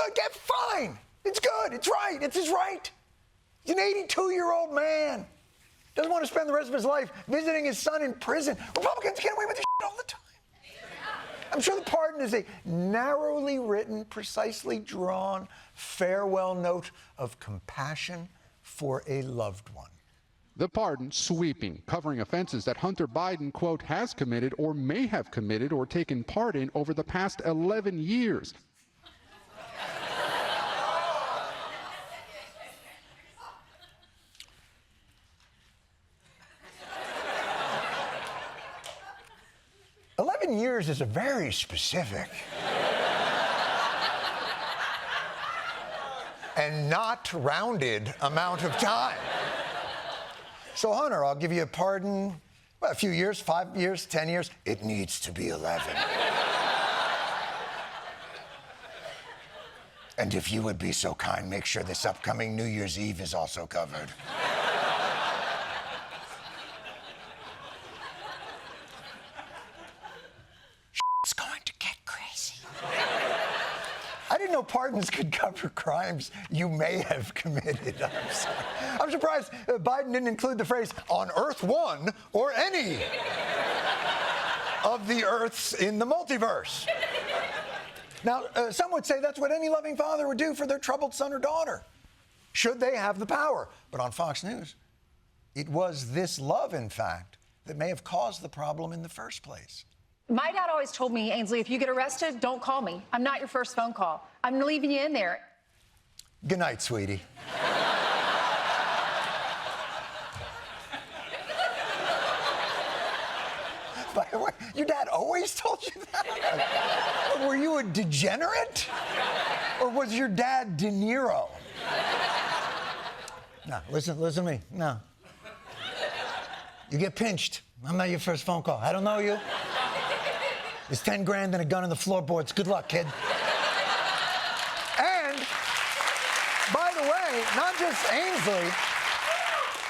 good. Get fine. It's good. It's right. It's his right. He's an 82-year-old man. Doesn't want to spend the rest of his life visiting his son in prison. Republicans get away with this shit all the time. I'm sure the pardon is a narrowly written, precisely drawn farewell note of compassion for a loved one. The pardon sweeping, covering offenses that Hunter Biden, quote, has committed or may have committed or taken part in over the past 11 years. Years is a very specific and not rounded amount of time. So, Hunter, I'll give you a pardon, a few years, 5 years, 10 years. It needs to be 11. And if you would be so kind, make sure this upcoming New Year's Eve is also covered. It's going to get crazy. I didn't know pardons could cover crimes you may have committed. I'm sorry. I'm surprised Biden didn't include the phrase, on Earth 1 or any of the Earths in the multiverse. Now, some would say that's what any loving father would do for their troubled son or daughter, should they have the power. But on Fox News, it was this love, in fact, that may have caused the problem in the first place. My dad always told me, Ainsley, if you get arrested, don't call me. I'm not your first phone call. I'm leaving you in there. Good night, sweetie. By the way, your dad always told you that? Were you a degenerate? Or was your dad De Niro? No, listen to me. No. You get pinched. I'm not your first phone call. I don't know you. There's 10 grand and a gun in the floorboards. Good luck, kid. And, by the way, not just Ainsley,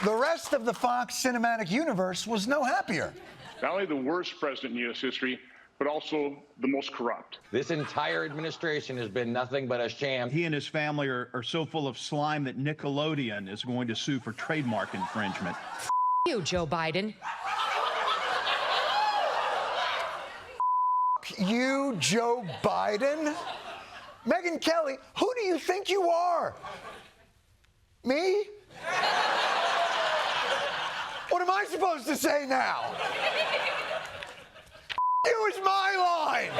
the rest of the Fox cinematic universe was no happier. Not only the worst president in U.S. history, but also the most corrupt. This entire administration has been nothing but a sham. He and his family are so full of slime that Nickelodeon is going to sue for trademark infringement. F you, Joe Biden. You, Joe Biden? Megyn Kelly, who do you think you are? Me? What am I supposed to say now? You is my line.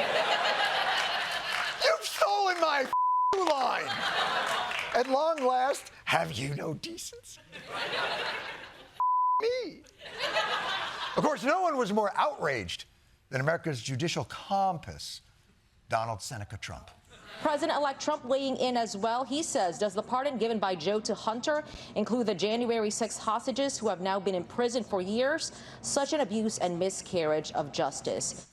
You've stolen my line. At long last, have you no decency? Me. Of course, no one was more outraged than America's judicial compass, Donald Seneca Trump. President-elect Trump weighing in as well. He says, does the pardon given by Joe to Hunter include the January 6 hostages who have now been in prison for years? Such an abuse and miscarriage of justice.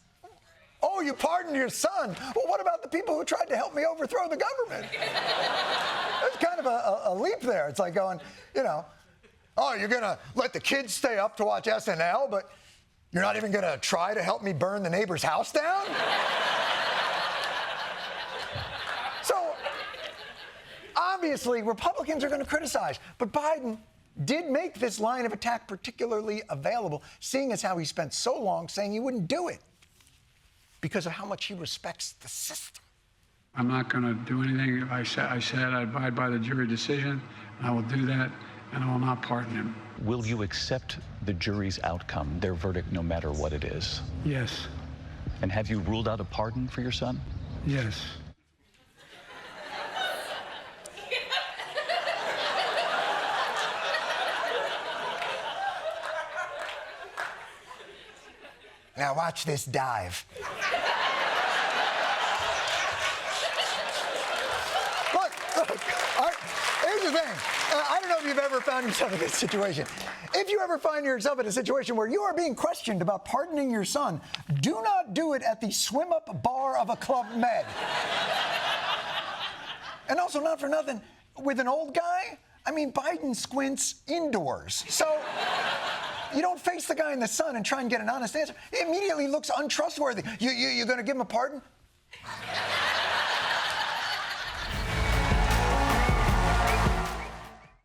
Oh, you pardoned your son. Well, what about the people who tried to help me overthrow the government? There's kind of a leap there. It's like going, you know, oh, you're going to let the kids stay up to watch SNL, but you're not even going to try to help me burn the neighbor's house down? So, obviously, Republicans are going to criticize, but Biden did make this line of attack particularly available, seeing as how he spent so long saying he wouldn't do it because of how much he respects the system. I'm not going to do anything. I said I'd abide by the jury decision, and I will do that, and I will not pardon him. Will you accept the jury's outcome, their verdict, no matter what it is? Yes. And have you ruled out a pardon for your son? Yes. Now watch this dive. Look, here's the thing. I don't know if you've ever found yourself in this situation. If you ever find yourself in a situation where you are being questioned about pardoning your son, do not do it at the swim-up bar of a Club Med. And also, not for nothing, with an old guy, I mean, Biden squints indoors. So you don't face the guy in the sun and try and get an honest answer. It immediately looks untrustworthy. You going to give him a pardon?